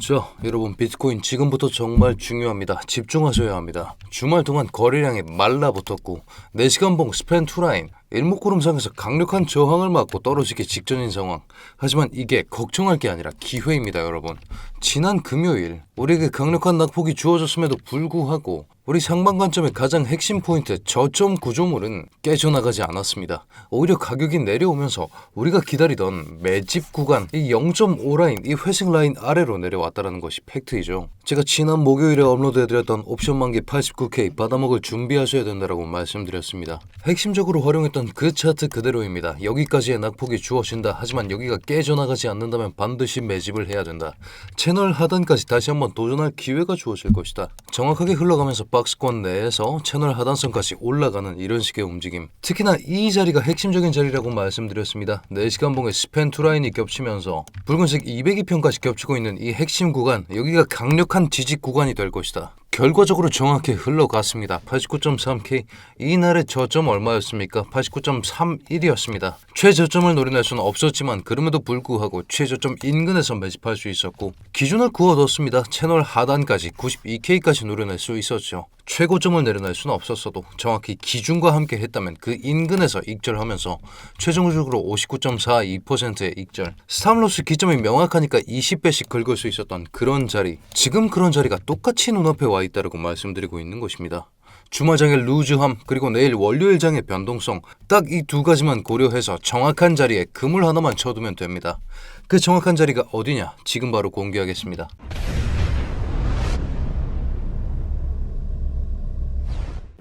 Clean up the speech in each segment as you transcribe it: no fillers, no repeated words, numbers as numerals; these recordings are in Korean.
자, 여러분 비트코인 지금부터 정말 중요합니다. 집중하셔야 합니다. 주말 동안 거래량이 말라붙었고 4시간봉 스팬 투라인 일목구름상에서 강력한 저항을 맞고 떨어지기 직전인 상황. 하지만 이게 걱정할 게 아니라 기회입니다, 여러분. 지난 금요일 우리에게 강력한 낙폭이 주어졌음에도 불구하고 우리 상반 관점의 가장 핵심 포인트 저점 구조물은 깨져나가지 않았습니다. 오히려 가격이 내려오면서 우리가 기다리던 매집 구간 이 0.5라인, 이 회색 라인 아래로 내려왔다는 것이 팩트이죠. 제가 지난 목요일에 업로드해드렸던 옵션 만기 89K 받아먹을 준비하셔야 된다고 말씀드렸습니다. 핵심적으로 활용했던 그 차트 그대로입니다. 여기까지의 낙폭이 주어진다. 하지만 여기가 깨져나가지 않는다면 반드시 매집을 해야 된다. 채널 하단까지 다시 한번 도전할 기회가 주어질 것이다. 정확하게 흘러가면서 박스권 내에서 채널 하단선까지 올라가는 이런 식의 움직임. 특히나 이 자리가 핵심적인 자리라고 말씀드렸습니다. 4시간 봉의 스팬 투라인이 겹치면서 붉은색 202평까지 겹치고 있는 이 핵심 구간, 여기가 강력한 지지 구간이 될 것이다. 결과적으로 정확히 흘러갔습니다. 89.3K, 이날의 저점 얼마였습니까? 89.31이었습니다. 최저점을 노려낼 수는 없었지만 그럼에도 불구하고 최저점 인근에서 매집할 수 있었고 기준을 그어뒀습니다. 채널 하단까지 92K까지 노려낼 수 있었죠. 최고점을 내려낼 수는 없었어도 정확히 기준과 함께 했다면 그 인근에서 익절하면서 최종적으로 59.42%의 익절. 스탑로스 기점이 명확하니까 20배씩 긁을 수 있었던 그런 자리. 지금 그런 자리가 똑같이 눈앞에 와 있다고 말씀드리고 있는 것입니다. 주말장의 루즈함 그리고 내일 월요일장의 변동성, 딱 이 두 가지만 고려해서 정확한 자리에 그물 하나만 쳐두면 됩니다. 그 정확한 자리가 어디냐? 지금 바로 공개하겠습니다.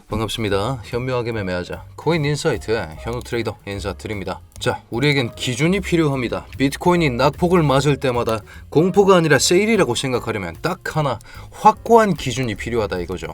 반갑습니다. 현명하게 매매하자 코인인사이트의 현우 트레이더 인사드립니다. 자, 우리에겐 기준이 필요합니다. 비트코인이 낙폭을 맞을 때마다 공포가 아니라 세일이라고 생각하려면 딱 하나, 확고한 기준이 필요하다 이거죠.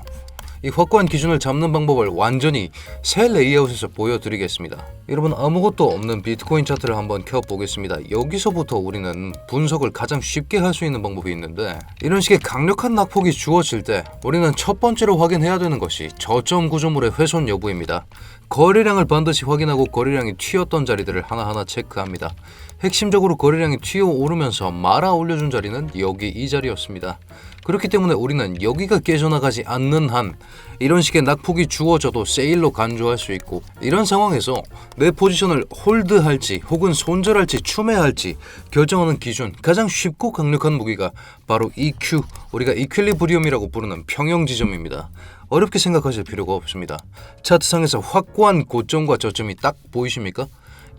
이 확고한 기준을 잡는 방법을 완전히 새 레이아웃에서 보여드리겠습니다. 여러분, 아무것도 없는 비트코인 차트를 한번 켜보겠습니다. 여기서부터 우리는 분석을 가장 쉽게 할 수 있는 방법이 있는데, 이런 식의 강력한 낙폭이 주어질 때 우리는 첫 번째로 확인해야 되는 것이 저점 구조물의 훼손 여부입니다. 거래량을 반드시 확인하고 거래량이 튀었던 자리들을 하나하나 체크합니다. 핵심적으로 거래량이 튀어오르면서 말아 올려준 자리는 여기 이 자리였습니다. 그렇기 때문에 우리는 여기가 깨져나가지 않는 한 이런 식의 낙폭이 주어져도 세일로 간주할 수 있고, 이런 상황에서 내 포지션을 홀드할지 혹은 손절할지 추매할지 결정하는 기준, 가장 쉽고 강력한 무기가 바로 EQ, 우리가 이퀄리브리엄이라고 부르는 평형 지점입니다. 어렵게 생각하실 필요가 없습니다. 차트상에서 확고한 고점과 저점이 딱 보이십니까?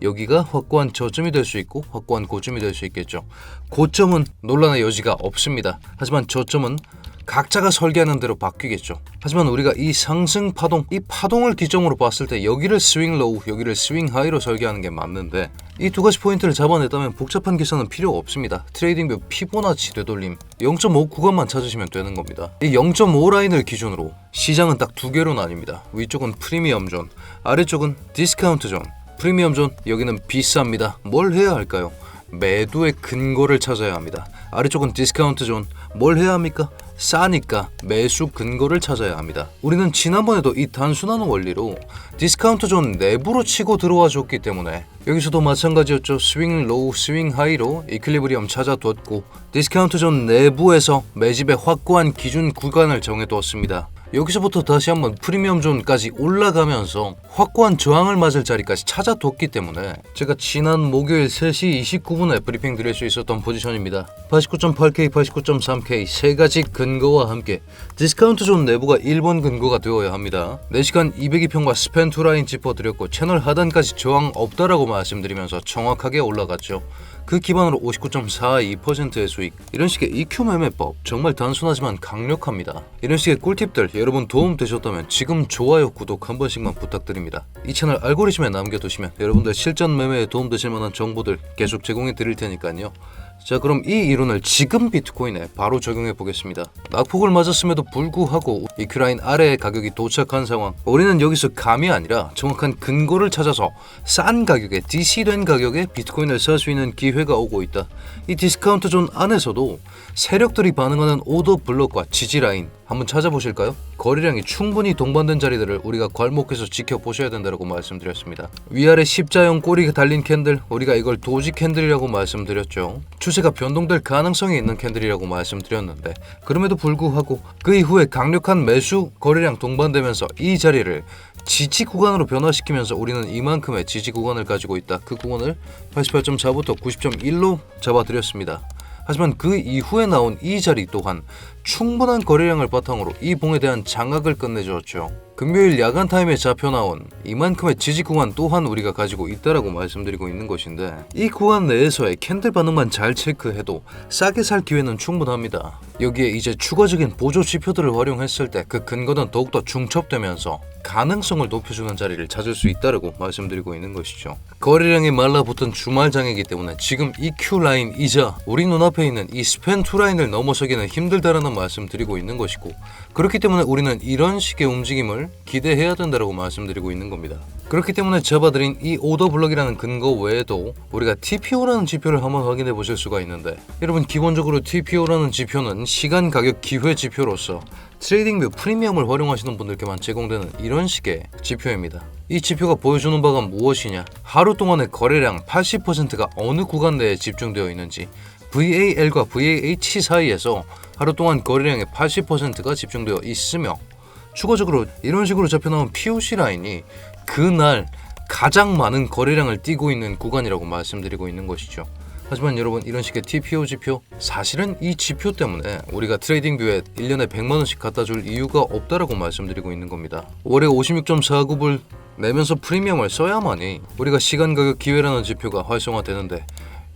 여기가 확고한 저점이 될 수 있고 확고한 고점이 될 수 있겠죠. 고점은 논란의 여지가 없습니다. 하지만 저점은 각자가 설계하는 대로 바뀌겠죠. 하지만 우리가 이 상승 파동, 이 파동을 기점으로 봤을 때 여기를 스윙 로우, 여기를 스윙 하이로 설계하는 게 맞는데, 이 두 가지 포인트를 잡아냈다면 복잡한 계산은 필요 없습니다. 트레이딩뷰 피보나치 되돌림 0.5 구간만 찾으시면 되는 겁니다. 이 0.5 라인을 기준으로 시장은 딱 두 개로 나뉩니다. 위쪽은 프리미엄 존, 아래쪽은 디스카운트 존. 프리미엄 존, 여기는 비쌉니다. 뭘 해야 할까요? 매도의 근거를 찾아야 합니다. 아래쪽은 디스카운트 존, 뭘 해야 합니까? 싸니까 매수 근거를 찾아야 합니다. 우리는 지난번에도 이 단순한 원리로 디스카운트 존 내부로 치고 들어와 줬기 때문에 여기서도 마찬가지였죠. 스윙 로우, 스윙 하이로 이퀄리브리엄 찾아뒀고 디스카운트 존 내부에서 매집의 확고한 기준 구간을 정해두었습니다. 여기서부터 다시 한번 프리미엄 존까지 올라가면서 확고한 저항을 맞을 자리까지 찾아뒀기 때문에 제가 지난 목요일 3시 29분에 브리핑 드릴 수 있었던 포지션입니다. 89.8K, 89.3K 세 가지 근거와 함께 디스카운트 존 내부가 1번 근거가 되어야 합니다. 4시간 202평과 스팬 투라인 짚어드렸고 채널 하단까지 저항 없다라고 말씀드리면서 정확하게 올라갔죠. 그 기반으로 59.42%의 수익. 이런 식의 EQ 매매법 정말 단순하지만 강력합니다. 이런 식의 꿀팁들 여러분 도움 되셨다면 지금 좋아요, 구독 한 번씩만 부탁드립니다. 이 채널 알고리즘에 남겨두시면 여러분들 실전 매매에 도움 되실 만한 정보들 계속 제공해 드릴 테니까요. 자, 그럼 이 이론을 지금 비트코인에 바로 적용해 보겠습니다. 낙폭을 맞았음에도 불구하고 EQ라인 아래의 가격이 도착한 상황. 우리는 여기서 감이 아니라 정확한 근거를 찾아서 싼 가격에 DC된 가격에 비트코인을 살 수 있는 기회가 오고 있다. 이 디스카운트 존 안에서도 세력들이 반응하는 오더 블록과 지지 라인 한번 찾아보실까요? 거래량이 충분히 동반된 자리들을 우리가 괄목해서 지켜보셔야 된다고 말씀드렸습니다. 위아래 십자형 꼬리가 달린 캔들, 우리가 이걸 도지 캔들이라고 말씀드렸죠. 추세가 변동될 가능성이 있는 캔들이라고 말씀드렸는데, 그럼에도 불구하고 그 이후에 강력한 매수 거래량 동반되면서 이 자리를 지지 구간으로 변화시키면서 우리는 이만큼의 지지 구간을 가지고 있다. 그 구간을 88.4부터 90.1로 잡아드렸습니다. 하지만 그 이후에 나온 이 자리 또한 충분한 거래량을 바탕으로 이 봉에 대한 장악을 끝내주었죠. 금요일 야간 타임에 잡혀 나온 이만큼의 지지 구간 또한 우리가 가지고 있다라고 말씀드리고 있는 것인데, 이 구간 내에서의 캔들 반응만 잘 체크해도 싸게 살 기회는 충분합니다. 여기에 이제 추가적인 보조 지표들을 활용했을 때 그 근거는 더욱더 중첩되면서 가능성을 높여주는 자리를 찾을 수 있다라고 말씀드리고 있는 것이죠. 거래량이 말라붙은 주말장이기 때문에 지금 이 Q라인이자 우리 눈앞에 있는 이 스팬 2라인을 넘어서기는 힘들다라는 말씀드리고 있는 것이고, 그렇기 때문에 우리는 이런 식의 움직임을 기대해야 된다라고 말씀드리고 있는 겁니다. 그렇기 때문에 잡아드린 이 오더 블럭이라는 근거 외에도 우리가 TPO라는 지표를 한번 확인해 보실 수가 있는데, 여러분 기본적으로 TPO라는 지표는 시간 가격 기회 지표로서 트레이딩뷰 프리미엄을 활용하시는 분들께만 제공되는 이런 식의 지표입니다. 이 지표가 보여주는 바가 무엇이냐, 하루 동안의 거래량 80%가 어느 구간 내에 집중되어 있는지, VAL과 VAH 사이에서 하루 동안 거래량의 80%가 집중되어 있으며, 추가적으로 이런 식으로 잡혀나온 POC 라인이 그날 가장 많은 거래량을 띠고 있는 구간이라고 말씀드리고 있는 것이죠. 하지만 여러분, 이런 식의 TPO 지표, 사실은 이 지표 때문에 우리가 트레이딩뷰에 1년에 100만원씩 갖다 줄 이유가 없다라고 말씀드리고 있는 겁니다. 월에 56.49불 내면서 프리미엄을 써야만이 우리가 시간 가격 기회라는 지표가 활성화되는데,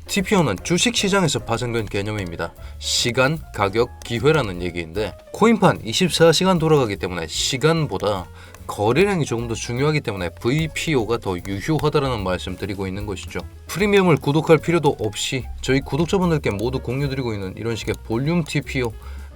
TPO는 주식시장에서 파생된 개념입니다. 시간, 가격, 기회라는 얘기인데, 코인판 24시간 돌아가기 때문에 시간보다 거래량이 조금 더 중요하기 때문에 VPO가 더 유효하다라는 말씀 드리고 있는 것이죠. 프리미엄을 구독할 필요도 없이 저희 구독자분들께 모두 공유드리고 있는 이런 식의 볼륨 TPO,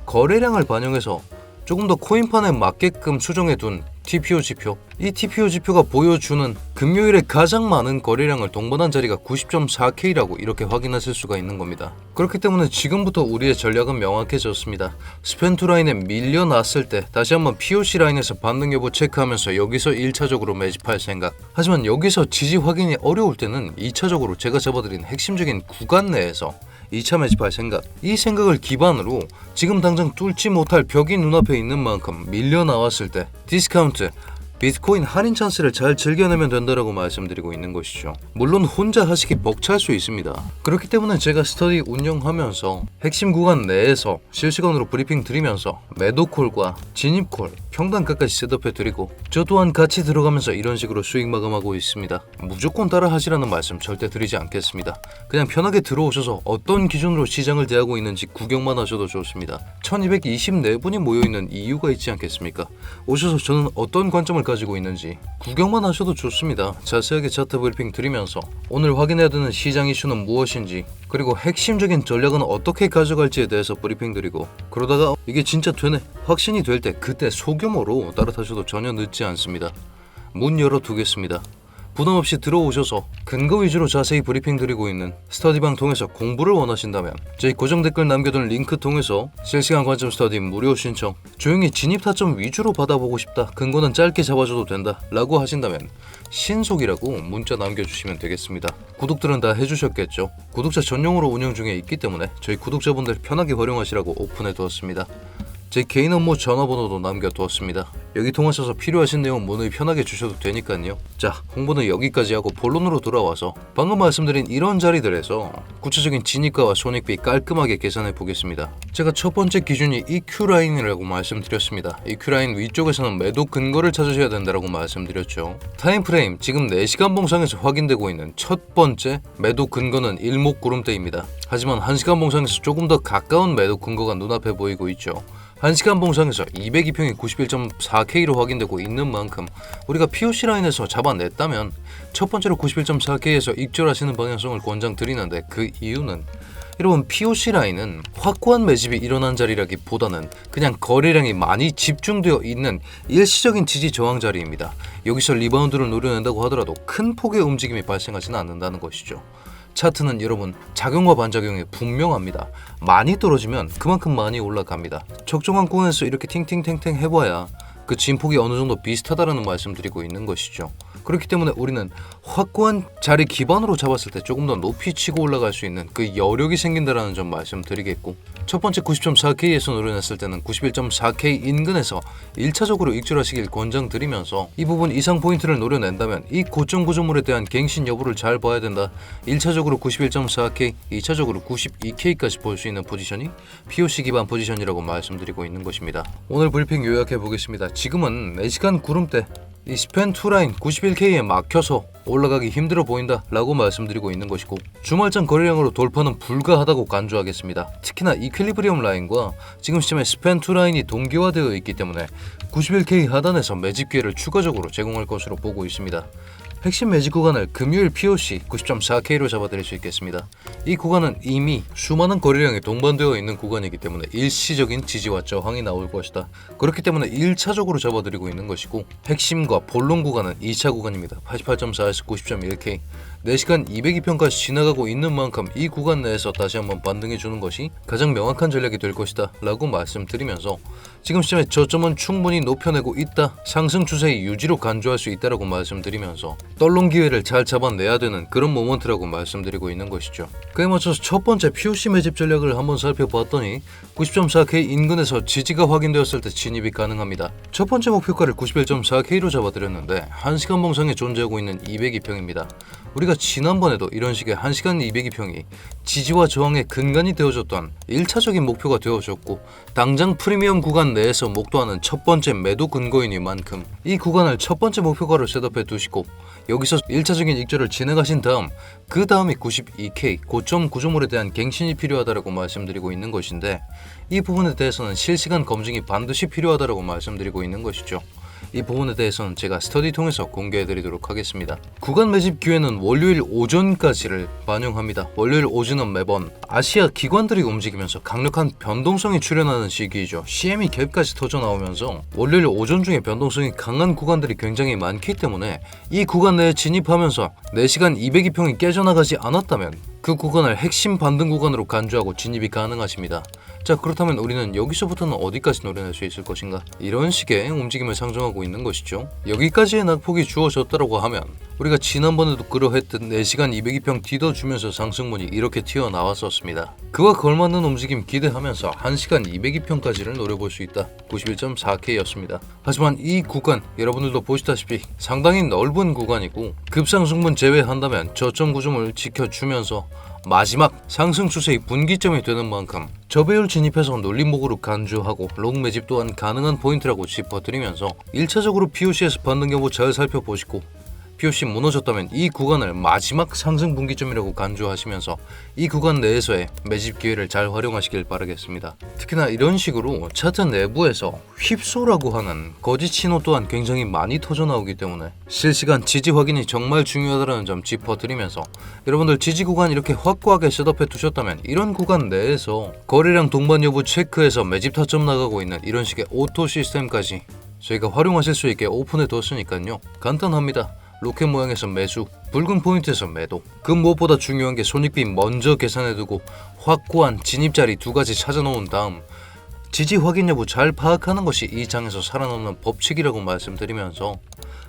거래량을 반영해서 조금 더 코인판에 맞게끔 수정해둔 TPO 지표, 이 TPO 지표가 보여주는 금요일에 가장 많은 거래량을 동반한 자리가 90.4K라고 이렇게 확인하실 수가 있는 겁니다. 그렇기 때문에 지금부터 우리의 전략은 명확해졌습니다. 스팬2 라인에 밀려났을 때 다시 한번 POC 라인에서 반등 여부 체크하면서 여기서 1차적으로 매집할 생각. 하지만 여기서 지지 확인이 어려울 때는 2차적으로 제가 잡아드린 핵심적인 구간 내에서 2차 매집할 생각, 이 생각을 기반으로 지금 당장 뚫지 못할 벽이 눈앞에 있는 만큼 밀려 나왔을 때 디스카운트, 비트코인 할인 찬스를 잘 즐겨내면 된다라고 말씀드리고 있는 것이죠. 물론 혼자 하시기 벅찰 수 있습니다. 그렇기 때문에 제가 스터디 운영하면서 핵심 구간 내에서 실시간으로 브리핑 드리면서 매도콜과 진입콜, 평단가까지 셋업해 드리고, 저 또한 같이 들어가면서 이런 식으로 수익 마감하고 있습니다. 무조건 따라 하시라는 말씀 절대 드리지 않겠습니다. 그냥 편하게 들어오셔서 어떤 기준으로 시장을 대하고 있는지 구경만 하셔도 좋습니다. 1224분이 모여있는 이유가 있지 않겠습니까? 오셔서 저는 어떤 관점을 가지고 있는지 구경만 하셔도 좋습니다. 자세하게 차트 브리핑 드리면서 오늘 확인해야 되는 시장 이슈는 무엇인지, 그리고 핵심적인 전략은 어떻게 가져갈지에 대해서 브리핑 드리고, 그러다가 이게 진짜 되네, 확신이 될 때 그때 소규모로 따라타셔도 전혀 늦지 않습니다. 문 열어두겠습니다. 부담 없이 들어오셔서 근거 위주로 자세히 브리핑 드리고 있는 스터디방 통해서 공부를 원하신다면 저희 고정 댓글 남겨둔 링크 통해서 실시간 관점 스터디 무료 신청, 조용히 진입 타점 위주로 받아보고 싶다, 근거는 짧게 잡아줘도 된다 라고 하신다면 신속이라고 문자 남겨주시면 되겠습니다. 구독들은 다 해주셨겠죠? 구독자 전용으로 운영 중에 있기 때문에 저희 구독자분들 편하게 활용하시라고 오픈해 두었습니다. 제 개인 업무 전화번호도 남겨두었습니다. 여기 통하셔서 필요하신 내용 문의 편하게 주셔도 되니까요. 자, 홍보는 여기까지 하고 본론으로 돌아와서 방금 말씀드린 이런 자리들에서 구체적인 진입가와 손익비 깔끔하게 계산해 보겠습니다. 제가 첫 번째 기준이 이 Q라인이라고 말씀드렸습니다. 이 Q라인 위쪽에서는 매도 근거를 찾으셔야 된다고 말씀드렸죠. 타임프레임 지금 4시간 봉상에서 확인되고 있는 첫 번째 매도 근거는 일목구름대입니다. 하지만 1시간 봉상에서 조금 더 가까운 매도 근거가 눈앞에 보이고 있죠. 1시간 봉상에서 202평이 91.4K로 확인되고 있는 만큼 우리가 POC 라인에서 잡아냈다면 첫 번째로 91.4K에서 익절하시는 방향성을 권장드리는데, 그 이유는 여러분 POC 라인은 확고한 매집이 일어난 자리라기보다는 그냥 거래량이 많이 집중되어 있는 일시적인 지지 저항 자리입니다. 여기서 리바운드를 노려낸다고 하더라도 큰 폭의 움직임이 발생하지는 않는다는 것이죠. 차트는 여러분 작용과 반작용이 분명합니다. 많이 떨어지면 그만큼 많이 올라갑니다. 적정한 구간에서 이렇게 팅팅탱탱 해봐야 그 진폭이 어느 정도 비슷하다라는 말씀드리고 있는 것이죠. 그렇기 때문에 우리는 확고한 자리 기반으로 잡았을 때 조금 더 높이 치고 올라갈 수 있는 그 여력이 생긴다라는 점 말씀드리겠고, 첫 번째 90.4K에서 노려냈을 때는 91.4K 인근에서 1차적으로 익절하시길 권장드리면서 이 부분 이상 포인트를 노려낸다면 이 고점 구조물에 대한 갱신 여부를 잘 봐야 된다. 1차적으로 91.4K, 2차적으로 92K까지 볼 수 있는 포지션이 POC 기반 포지션이라고 말씀드리고 있는 것입니다. 오늘 브리핑 요약해 보겠습니다. 지금은 4시간 구름대 이 스팬 2라인 91K에 막혀서 올라가기 힘들어 보인다 라고 말씀드리고 있는 것이고, 주말장 거래량으로 돌파는 불가하다고 간주하겠습니다. 특히나 이퀄리브리엄 라인과 지금 시점에 스팬 2라인이 동기화되어 있기 때문에 91K 하단에서 매집 기회를 추가적으로 제공할 것으로 보고 있습니다. 핵심 매집 구간을 금요일 POC 90.4K로 잡아드릴 수 있겠습니다. 이 구간은 이미 수많은 거래량이 동반되어 있는 구간이기 때문에 일시적인 지지와 저항이 나올 것이다. 그렇기 때문에 1차적으로 잡아드리고 있는 것이고, 핵심과 본론 구간은 2차 구간입니다. 88.4에서 90.1K 4시간 202평까지 지나가고 있는 만큼 이 구간 내에서 다시 한번 반등해주는 것이 가장 명확한 전략이 될 것이다 라고 말씀드리면서, 지금 시점에 저점은 충분히 높여내고 있다, 상승 추세의 유지로 간주할 수 있다라고 말씀드리면서 떨론 기회를 잘 잡아내야 되는 그런 모먼트라고 말씀드리고 있는 것이죠. 그에 맞춰서 첫 번째 POC 매집 전략을 한번 살펴봤더니 90.4K 인근에서 지지가 확인되었을 때 진입이 가능합니다. 첫 번째 목표가를 91.4K로 잡아드렸는데 1시간 봉상에 존재하고 있는 202평입니다. 우리가 지난번에도 이런 식의 1시간 202평이 지지와 저항의 근간이 되어줬던 1차적인 목표가 되어줬고, 당장 프리미엄 구간 내에서 목도하는 첫 번째 매도 근거이니만큼 이 구간을 첫 번째 목표가로 셋업해 두시고, 여기서 1차적인 익절을 진행하신 다음 그 다음이 92K 고점 구조물에 대한 갱신이 필요하다고 말씀드리고 있는 것인데, 이 부분에 대해서는 실시간 검증이 반드시 필요하다고 말씀드리고 있는 것이죠. 이 부분에 대해서는 제가 스터디 통해서 공개해드리도록 하겠습니다. 구간 매집 기회는 월요일 오전까지를 반영합니다. 월요일 오전은 매번 아시아 기관들이 움직이면서 강력한 변동성이 출현하는 시기이죠. CME 갭까지 터져 나오면서 월요일 오전 중에 변동성이 강한 구간들이 굉장히 많기 때문에 이 구간 내에 진입하면서 4시간 202평이 깨져나가지 않았다면 그 구간을 핵심 반등 구간으로 간주하고 진입이 가능하십니다. 자, 그렇다면 우리는 여기서부터는 어디까지 노려낼 수 있을 것인가? 이런 식의 움직임을 상정하고 있는 것이죠. 여기까지의 낙폭이 주어졌다고 하면 우리가 지난번에도 그러했듯 4시간 202평 뒤져주면서 상승문이 이렇게 튀어나왔었습니다. 그와 걸맞는 움직임 기대하면서 1시간 202평까지를 노려볼 수 있다. 91.4K였습니다. 하지만 이 구간 여러분들도 보시다시피 상당히 넓은 구간이고, 급상승분 제외한다면 저점 구조물 지켜주면서 마지막 상승 추세의 분기점이 되는 만큼 저배율 진입해서 놀림목으로 간주하고 롱 매집 또한 가능한 포인트라고 짚어드리면서 1차적으로 POC에서 반등 여부 잘 살펴보시고, POC 무너졌다면 이 구간을 마지막 상승 분기점이라고 간주하시면서 이 구간 내에서의 매집 기회를 잘 활용하시길 바라겠습니다. 특히나 이런 식으로 차트 내부에서 휩소라고 하는 거짓 신호 또한 굉장히 많이 터져 나오기 때문에 실시간 지지 확인이 정말 중요하다는 점 짚어드리면서, 여러분들 지지 구간 이렇게 확고하게 셋업해 두셨다면 이런 구간 내에서 거래량 동반 여부 체크해서 매집 타점 나가고 있는 이런 식의 오토 시스템까지 저희가 활용하실 수 있게 오픈해 뒀으니까요. 간단합니다. 로켓 모양에서 매수, 붉은 포인트에서 매도. 그 무엇보다 중요한 게 손익비 먼저 계산해두고 확고한 진입자리 2가지 찾아놓은 다음 지지 확인 여부 잘 파악하는 것이 이 장에서 살아남는 법칙이라고 말씀드리면서,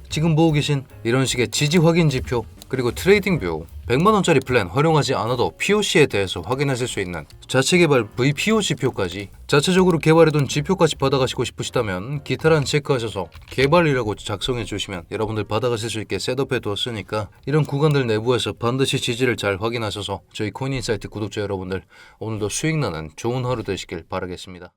지금 보고 계신 이런 식의 지지 확인 지표 그리고 트레이딩 뷰 100만원짜리 플랜 활용하지 않아도 POC에 대해서 확인하실 수 있는 자체 개발 VPO 지표까지, 자체적으로 개발해둔 지표까지 받아가시고 싶으시다면 기타란 체크하셔서 개발이라고 작성해 주시면 여러분들 받아가실 수 있게 셋업해 두었으니까, 이런 구간들 내부에서 반드시 지지를 잘 확인하셔서 저희 코인인사이트 구독자 여러분들 오늘도 수익 나는 좋은 하루 되시길 바라겠습니다.